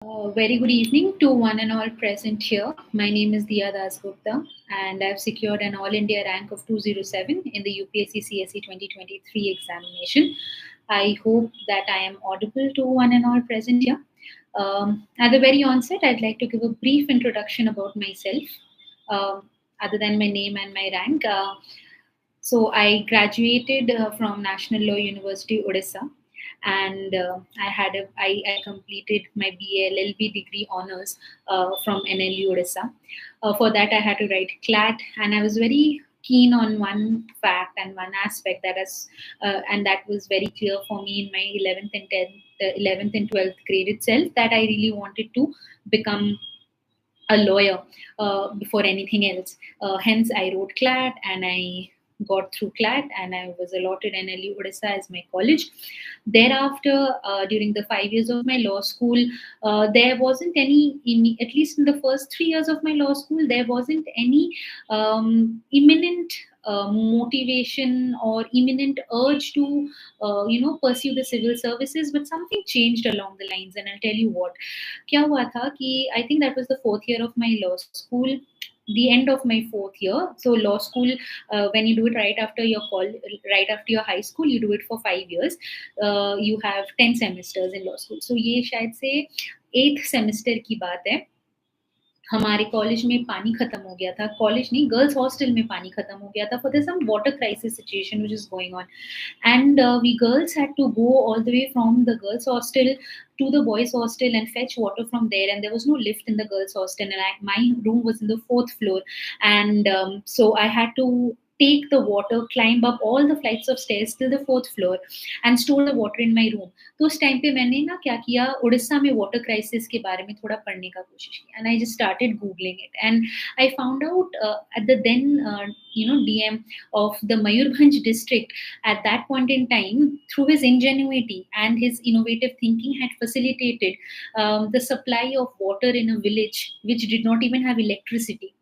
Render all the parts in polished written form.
Very good evening to one and all present here. My name is Diya Dasgupta, and I've secured an All India rank of 207 in the UPSC CSE 2023 examination. I hope that I am audible to one and all present here. At the very onset, I'd like to give a brief introduction about myself, other than my name and my rank. So I graduated from National Law University, Odisha, and I completed my BA LLB degree honors from NLU Odisha. For that, I had to write CLAT, and I was very keen on one fact and one aspect and that was very clear for me in my 11th and 12th grade itself, that I really wanted to become a lawyer before anything else. Hence, I wrote CLAT and I got through CLAT and I was allotted NLU Odisha as my college. Thereafter, during the 5 years of my law school, there wasn't at least in the first 3 years of my law school, there wasn't any imminent motivation or imminent urge to pursue the civil services, but something changed along the lines, and I'll tell you what. क्या हुआ था कि I think that was the fourth year of my law school, the end of my fourth year. So law school, when you do it right after your high school, you do it for 5 years. You have 10 semesters in law school. So ये शायद से 8th semester की बात है. हमारे college में पानी खत्म हो गया था, कॉलेज नहीं, गर्ल्स हॉस्टल में पानी खत्म हो गया था for the some water crisis situation which is going on, and we girls had to go all the way from the girls hostel to the boys hostel and fetch water from there, and there was no lift in the girls hostel, and my room was in the 4th floor, and so I had to take the water, climb up all the flights of stairs till the 4th floor and store the water in my room. तो उस time पे मैंने ना क्या किया, उड़ीसा में water crisis के बारे में थोड़ा पढ़ने का कोशिश किया, and I just started googling it, and I found out at the then DM of the Mayurbhanj district at that point in time, through his ingenuity and his innovative thinking, had facilitated the supply of water in a village which did not even have electricity.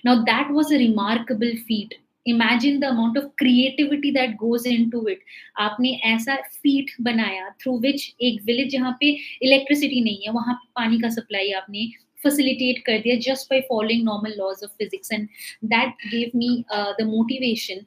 Now that was a remarkable feat. Imagine the amount of creativity that goes into it. आपने ऐसा feat बनाया through which एक village जहाँ पे electricity नहीं है, वहाँ पे पानी का supply आपने facilitate कर दिया just by following normal laws of physics, and that gave me the motivation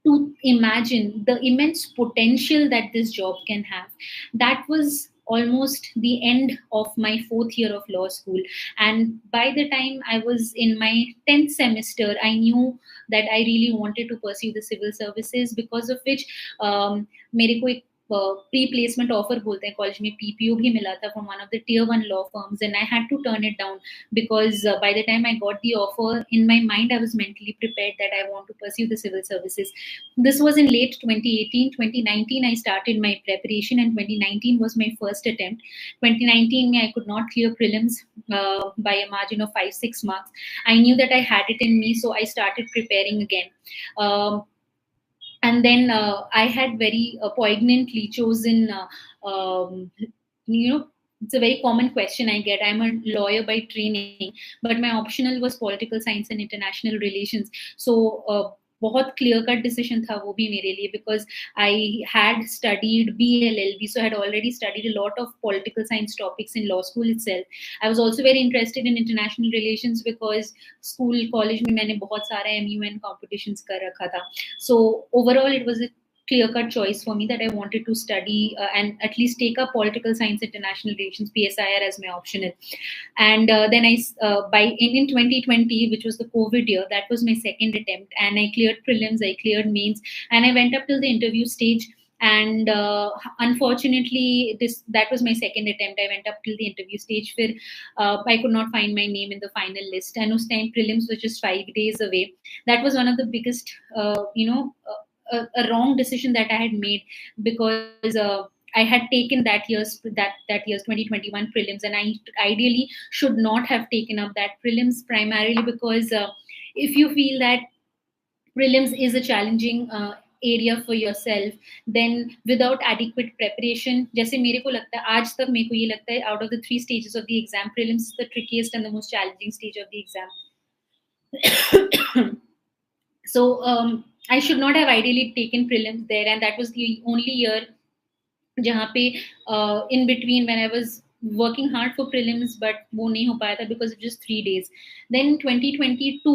to imagine the immense potential that this job can have. That was almost the end of my 4th year of law school, and by the time I was in my 10th semester, I knew that I really wanted to pursue the civil services, because of which मेरे को एक pre placement offer बोलते हैं college में, PPO भी मिला था from one of the tier 1 law firms, and I had to turn it down because by the time I got the offer, in my mind I was mentally prepared that I want to pursue the civil services. This was in late 2018. 2019 I started my preparation, and 2019 was my first attempt. 2019 I could not clear prelims by a margin of 5-6 marks. I knew that I had it in me, so I started preparing again. And then I had very poignantly chosen it's a very common question I get. I'm a lawyer by training, but my optional was political science and international relations. So बहुत clear cut decision था वो भी मेरे लिए, because I had studied BLLB, so I had already studied a lot of political science topics in law school itself. I was also very interested in international relations because school college में मैंने बहुत सारा MUN competitions कर रखा था. So overall it was a clear cut choice for me that I wanted to study and at least take up political science, international relations, PSIR as my optional. And then in 2020, which was the COVID year, that was my second attempt, and I cleared prelims, I cleared mains, and I went up till the interview stage. And unfortunately, that was my second attempt. I went up till the interview stage. Where I could not find my name in the final list, and those time prelims were just 5 days away. That was one of the biggest, a wrong decision that I had made, because I had taken that year's 2021 prelims, and I ideally should not have taken up that prelims, primarily because if you feel that prelims is a challenging area for yourself, then without adequate preparation, जैसे मेरे को लगता है, आज तक मेरे को ये लगता है, out of the 3 stages of the exam, prelims is the trickiest and the most challenging stage of the exam. So I should not have ideally taken prelims there, and that was the only year जहाँ पे in between, when I was working hard for prelims, but वो नहीं हो पाया था because of just 3 days. Then 2022,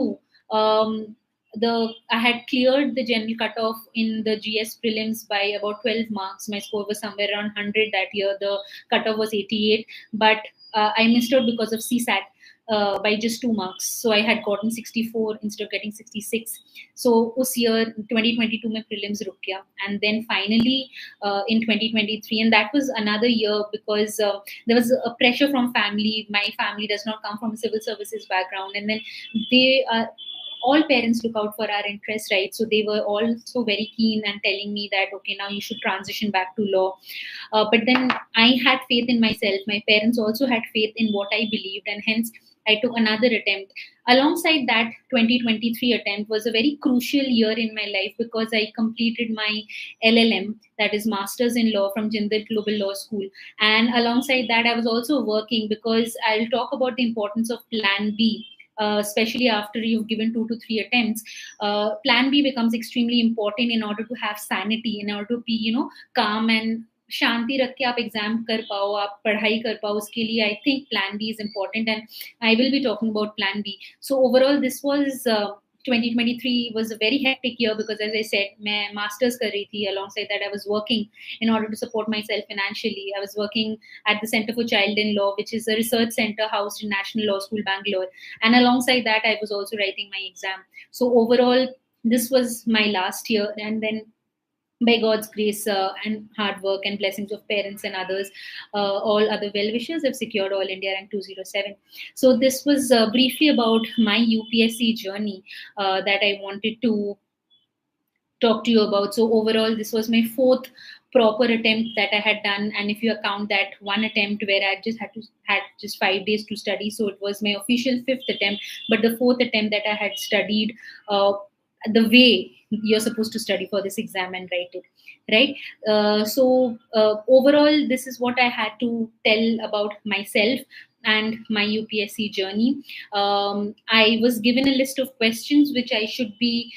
the I had cleared the general cutoff in the GS prelims by about 12 marks. My score was somewhere around 100 that year. The cutoff was 88, but I missed out because of CSAT. By just 2 marks, so I had gotten 64 instead of getting 66. So उस year 2022 में prelims रुक गया, and then finally in 2023, and that was another year because there was a pressure from family. My family does not come from a civil services background, and then they all parents look out for our interests, right? So they were also very keen and telling me that okay, now you should transition back to law. But then I had faith in myself. My parents also had faith in what I believed, and hence I took another attempt. Alongside that, 2023 attempt was a very crucial year in my life because I completed my LLM, that is Masters in Law from Jindal Global Law School. And alongside that, I was also working because I'll talk about the importance of Plan B. Especially after you've given 2 to 3 attempts, Plan B becomes extremely important in order to have sanity, in order to be, calm and शांति रख के आप exam कर पाओ, आप पढ़ाई कर पाओ, उसके लिए I think plan B is important, and I will be talking about plan B. So overall this was 2023 was a very hectic year because, as I said, मैं masters कर रही थी. Alongside that, I was working in order to support myself financially. I was working at the Center for Child in Law, which is a research center housed in National Law School, Bangalore. And alongside that, I was also writing my exam. So overall, this was my last year. And then by God's grace and hard work and blessings of parents and others, all other well-wishers have secured All India Rank 207. So this was briefly about my UPSC journey that I wanted to talk to you about. So overall, this was my fourth proper attempt that I had done, and if you account that one attempt where I just had just 5 days to study, so it was my official fifth attempt. But the fourth attempt that I had studied the way you're supposed to study for this exam and write it, right? So overall, this is what I had to tell about myself and my UPSC journey. I was given a list of questions which I should be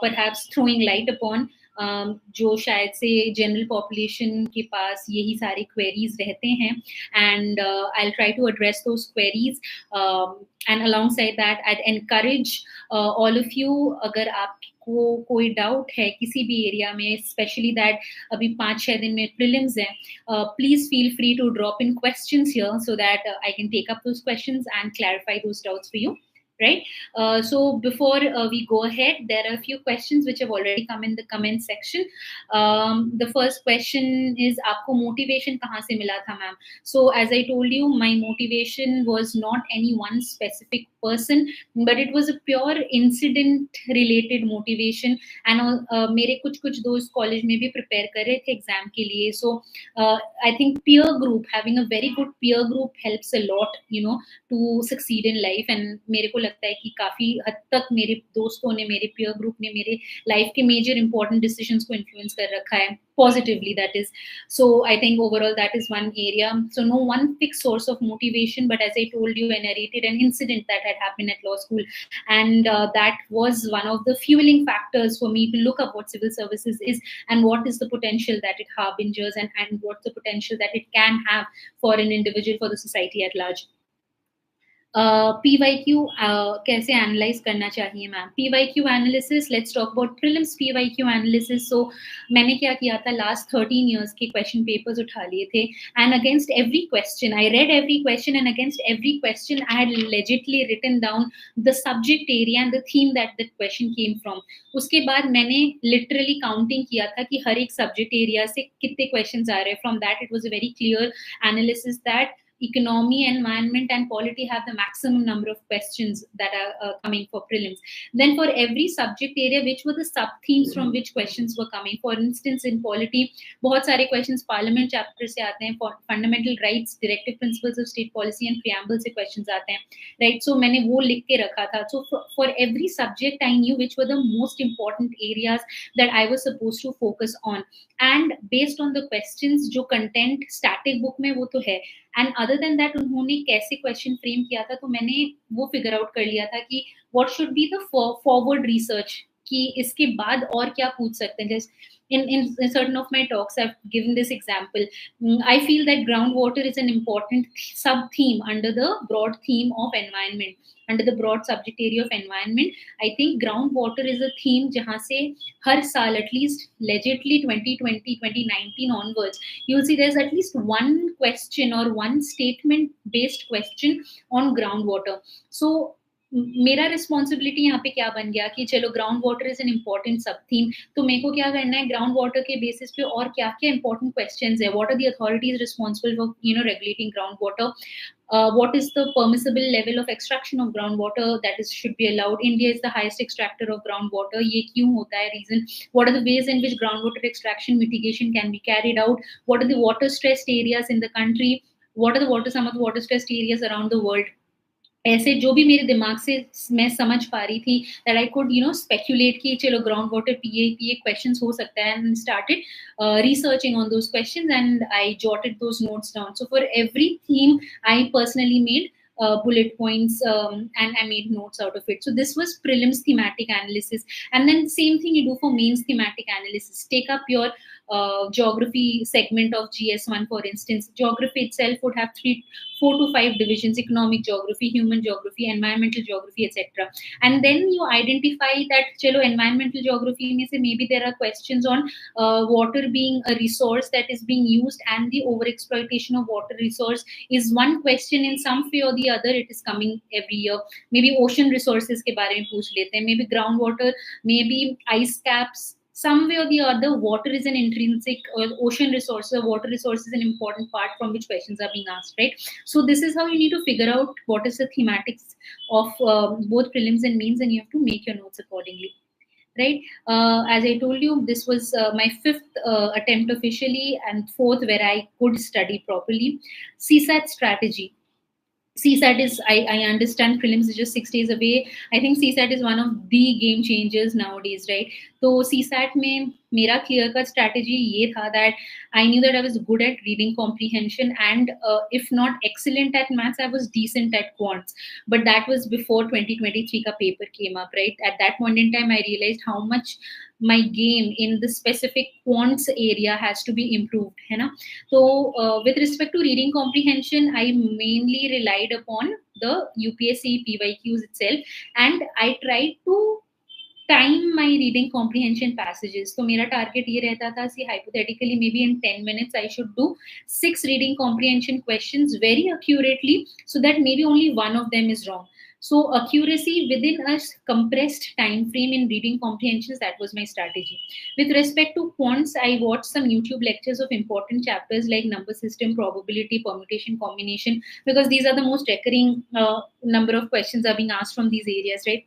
perhaps throwing light upon, जो शायद से general population के पास यही सारे queries रहते हैं, and I try to address those queries. And alongside that I encourage all of you, अगर आपको कोई डाउट है किसी भी एरिया में, स्पेशली दैट अभी 5-6 दिन में प्रीलिम्स हैं, please feel free to drop in questions here so that I can take up those questions and clarify those doubts for you. Right. So before we go ahead, there are a few questions which have already come in the comment section. The first question is, आपको motivation कहाँ से मिला था, ma'am? So as I told you, my motivation was not any one specific person, but it was a pure incident related motivation. And मेरे कुछ दोस्त college में भी prepare कर रहे थे एग्जाम के लिए. So I think peer group, having a very good peer group helps a lot, to succeed in life. And मेरे को लगता है कि काफी हद तक मेरे दोस्तों ने, मेरे peer group ने मेरे life के major important decisions को influence कर रखा है positively, that is. So I think overall that is one area. So no one fixed source of motivation, but as I told you, I narrated an incident that had happened at law school, and that was one of the fueling factors for me to look up what civil services is and what is the potential that it harbingers, and what's the potential that it can have for an individual, for the society at large. PYQ कैसे analyse करना चाहिए, ma'am? PYQ analysis, let's talk about prelims PYQ analysis. So मैंने क्या किया था, last 13 years के question papers उठा लिए थे, and against every question I read every question, and against every question I had legitly written down the subject area and the theme that the question came from. उसके बाद मैंने literally counting किया था कि हर एक सब्जेक्ट एरिया से कितने question आ रहे हैं. From that it was a very clear analysis that economy, environment and polity have the maximum number of questions that are coming for prelims. Then for every subject area, which were the sub themes from which questions were coming. For instance, in polity, बहुत सारे questions parliament chapter से आते हैं, fundamental rights, directive principles of state policy and preamble से questions आते हैं, right? So मैंने वो लिख के रखा था. So for every subject, I knew which were the most important areas that I was supposed to focus on. And based on the questions, जो content static book में वो तो है, एंड अदर देन दैट उन्होंने कैसे question frame किया था, तो मैंने वो फिगर आउट कर लिया था कि what should be the forward research कि इसके बाद और क्या पूछ सकते हैं. जैसे in certain of my talks I've given this example. I feel that groundwater is an important sub theme under the broad theme of environment, under the broad subject area of environment. I think groundwater is a theme jahan se har saal, at least legitimately 2020 2019 onwards, you'll see there's at least one question or one statement based question on groundwater. So मेरा responsibility यहाँ पे क्या बन गया कि चलो ground water is an important सब theme, तो मेरे को क्या करना है ग्राउंड वाटर के बेसिस पे और क्या क्या इंपॉर्टेंट क्वेश्चंस है, what are the authorities responsible for regulating ground water, what is the permissible level of extraction of groundwater that is should be allowed. India is the highest extractor of groundwater. ये क्यों होता है reason? What are the ways in which groundwater extraction mitigation can be carried out? What are the water stressed areas in the country? What are some of the water stressed areas around the world? ऐसे जो भी मेरे दिमाग से मैं समझ पा रही थी that I could speculate कि चलो ग्राउंड वाटर पीए क्वेश्चंस हो सकता है, and started researching on those questions and I jotted those notes down. So for every theme I personally made bullet points, and I made notes out of it. So this was prelims thematic analysis, and then same thing you do for mains thematic analysis. Take up your geography segment of GS1, for instance. Geography itself would have 4 to 5 divisions: economic geography, human geography, environmental geography, etc. And then you identify that chalo environmental geography mein se maybe there are questions on water being a resource that is being used, and the overexploitation of water resource is one question. In some way or the other it is coming every year. Maybe ocean resources ke bare mein pooch lete hain, maybe groundwater, maybe ice caps. Some way or the other, water is an intrinsic, or ocean resource, water resource is an important part from which questions are being asked, right? So this is how you need to figure out what is the thematics of both prelims and mains, and you have to make your notes accordingly, right? As I told you, this was my 5th attempt officially, and 4th where I could study properly. CSAT strategy. CSAT is, I understand prelims is just 6 days away. I think CSAT is one of the game changers nowadays, right? So CSAT में मेरा clear cut strategy ये था that I knew that I was good at reading comprehension, and if not excellent at maths, I was decent at quants. But that was before 2023 का paper came up, right? At that point in time, I realized how much my game in the specific quants area has to be improved, है ना? So with respect to reading comprehension, I mainly relied upon the UPSC PYQs itself, and I tried to time my reading comprehension passages. So मेरा target ये रहता था, see, hypothetically maybe in 10 minutes I should do 6 reading comprehension questions very accurately, so that maybe only one of them is wrong. So accuracy within a compressed time frame in reading comprehensions, that was my strategy. With respect to quants, I watched some YouTube lectures of important chapters like number system, probability, permutation, combination, because these are the most recurring number of questions are being asked from these areas, right?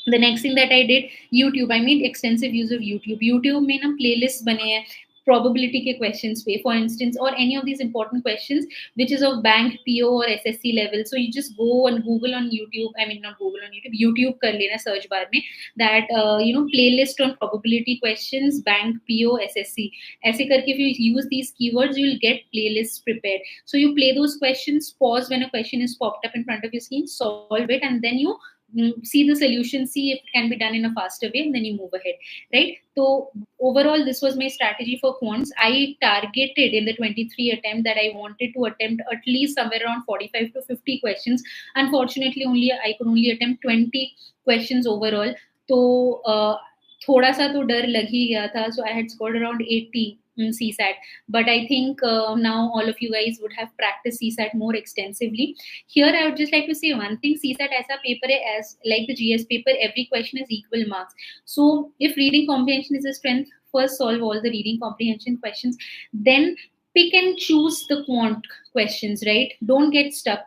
The next thing that I did, YouTube. I made extensive use of YouTube. YouTube में ना playlists बने हैं probability के questions पे, for instance, or any of these important questions which is of bank, PO or SSC level. So you just go and Google on YouTube. I mean, not Google on YouTube. YouTube कर लेना search bar में that playlist on probability questions, bank, PO, SSC. ऐसे करके if you use these keywords, you will get playlists prepared. So you play those questions, pause when a question is popped up in front of your screen, solve it, and then you see the solution, see if it can be done in a faster way, and then you move ahead, right? So overall, this was my strategy for quants. I targeted in the 23 attempt that I wanted to attempt at least somewhere around 45 to 50 questions. Unfortunately, I could only attempt 20 questions overall. So थोड़ा सा तो डर लग ही गया था. So I had scored around 80 in CSAT, but I think now all of you guys would have practiced CSAT more extensively. Here I would just like to say one thing: CSAT as a paper, as like the GS paper, every question is equal marks. So if reading comprehension is a strength, first solve all the reading comprehension questions, then pick and choose the quant questions, right? Don't get stuck.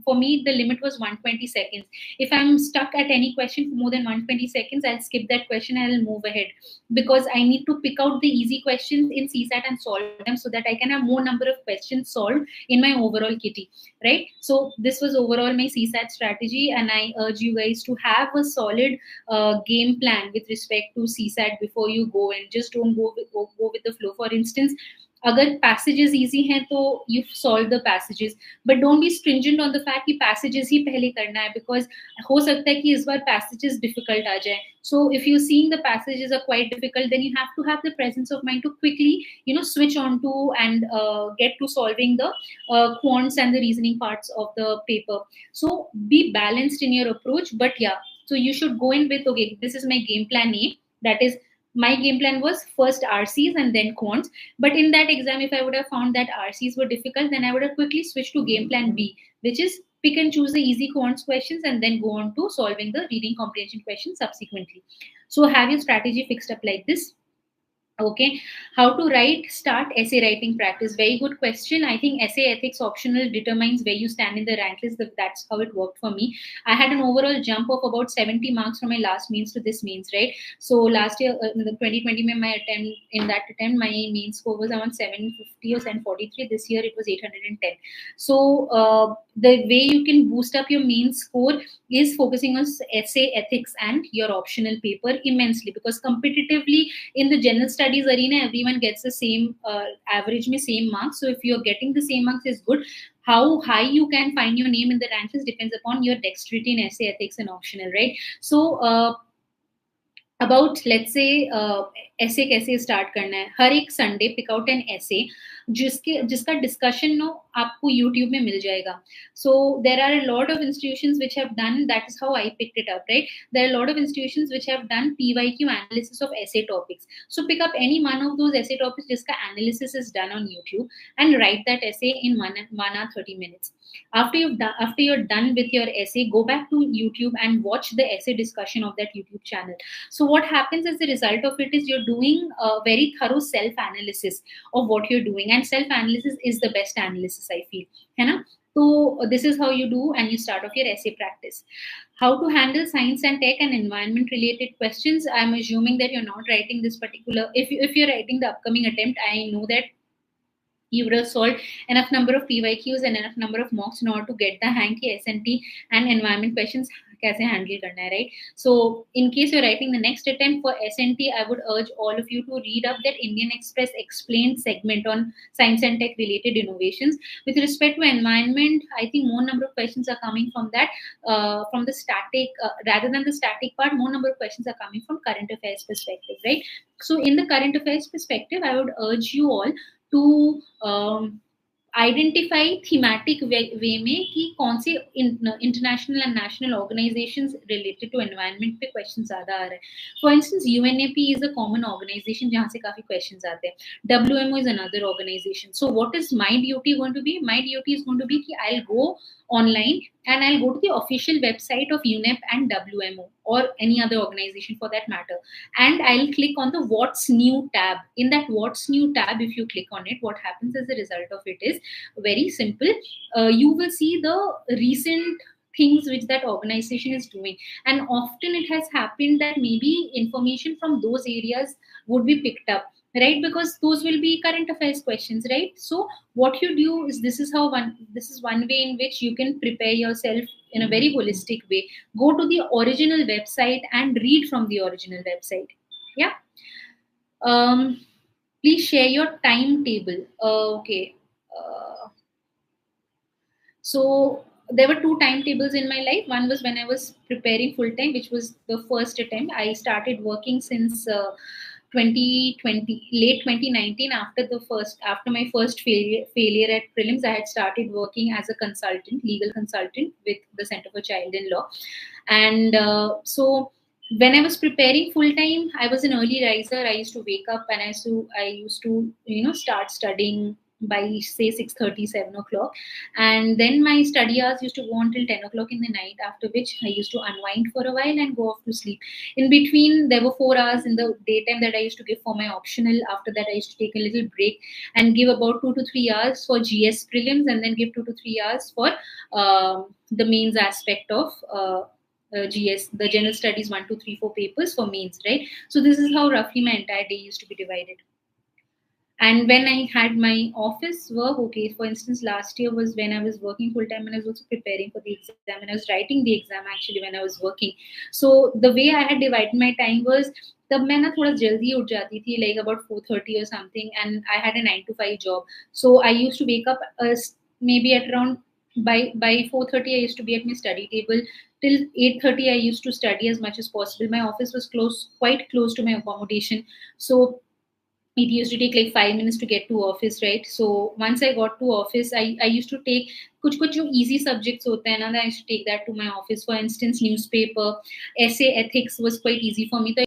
For me, the limit was 120 seconds. If I'm stuck at any question for more than 120 seconds, I'll skip that question and I'll move ahead, because I need to pick out the easy questions in CSAT and solve them so that I can have more number of questions solved in my overall kitty, right? So this was overall my CSAT strategy, and I urge you guys to have a solid game plan with respect to CSAT before you go, and just don't go with the flow. For instance, अगर passages easy हैं तो you solve the passages, but don't be stringent on the fact कि passages ही पहले करना है, because हो सकता है कि इस बार passages difficult आ जाए. So if you're seeing the passages are quite difficult, then you have to have the presence of mind to quickly, switch on to and get to solving the quants and the reasoning parts of the paper. So be balanced in your approach, but yeah, so you should go in with, okay, this is my game plan A. That is, my game plan was first RCs and then quants. But in that exam, if I would have found that RCs were difficult, then I would have quickly switched to game plan B, which is pick and choose the easy quants questions and then go on to solving the reading comprehension questions subsequently. So have your strategy fixed up like this. Okay, how to start essay writing practice. Very good question. I think essay ethics optional determines where you stand in the rank list. That's how it worked for me. I had an overall jump of about 70 marks from my last means to this means, right? So last year, in the 2020, my main score was around 750 or 743. This year it was 810. So the way you can boost up your main score is focusing on essay ethics and your optional paper immensely, because competitively in the general studies arena, everyone gets the same average में same marks. So if you're getting the same marks is good. How high you can find your name in the rank list depends upon your dexterity in essay ethics and optional, right? So about, let's say, essay कैसे start करना है. हर एक Sunday pick out an essay जिसका discussion आपको YouTube में मिल जाएगा. So there are a lot of institutions which have done, that is how I picked it up, right? There are a lot of institutions which have done PYQ analysis of essay topics. So pick up any one of those essay topics jiska analysis is done on YouTube and write that essay in 1 hour 30 minutes. After you're done with your essay, go back to YouTube and watch the essay discussion of that YouTube channel. So what happens as a result of it is you're doing a very thorough self-analysis of what you're doing, and self-analysis is the best analysis, I feel. है ना? So this is how you do, and you start off your essay practice. How to handle science and tech and environment related questions. I'm assuming that you're not writing this particular. If you're writing the upcoming attempt, I know that you would have solved enough number of PYQs and enough number of mocks in order to get the hang ki SNT and environment questions kaise handle karna hai, right? So in case you're writing the next attempt for SNT, I would urge all of you to read up that Indian Express explained segment on science and tech related innovations. With respect to environment, I think more number of questions are coming from that, from the static, rather than the static part, more number of questions are coming from current affairs perspective, right? So in the current affairs perspective, I would urge you all to identify thematic way में कि कौन से international and national organisations related to environment पे question ज्यादा आ रहे हैं. For instance UNEP is a common organisation जहां से काफी क्वेश्चंस आते हैं. WMO is another organisation. So what is my duty going to be? My duty is going to be कि I will go online and I'll go to the official website of UNEP and WMO or any other organization for that matter, and I'll click on the what's new tab. In that what's new tab, if you click on it, what happens as a result of it is very simple. You will see the recent things which that organization is doing, and often it has happened that maybe information from those areas would be picked up, right? Because those will be current affairs questions, right? So what you do is, this is one way in which you can prepare yourself in a very holistic way. Go to the original website and read from the original website. Yeah. Please share your timetable. Okay. So there were two timetables in my life. One was when I was preparing full time, which was the first attempt. I started working since 2020, late 2019. After my first failure at prelims, I had started working as a consultant, legal consultant with the Center for Child in Law. And so when I was preparing full time, I was an early riser. I used to wake up and I used to start studying by say 6:30, 7 o'clock, and then my study hours used to go until 10 o'clock in the night, after which I used to unwind for a while and go off to sleep. In between, there were 4 hours in the daytime that I used to give for my optional. After that, I used to take a little break and give about 2 to 3 hours for GS prelims, and then give 2 to 3 hours for the mains aspect of GS, the general studies 1, 2, 3, 4 papers for mains, right? So this is how roughly my entire day used to be divided. And when I had my office work, okay, for instance, last year was when I was working full time and I was also preparing for the exam and I was writing the exam actually when I was working. So the way I had divided my time was, तब मैं ना थोड़ा जल्दी उठ जाती थी, like about 4:30 or something, and I had a 9 to 5 job. So I used to wake up maybe at around by 4:30 I used to be at my study table. Till 8:30 I used to study as much as possible. My office was quite close to my accommodation, so it used to take like 5 minutes to get to office, right? So once I got to office, I used to take कुछ जो easy subjects होते हैं ना, I used to take that to my office. For instance, newspaper, essay ethics was quite easy for me. तो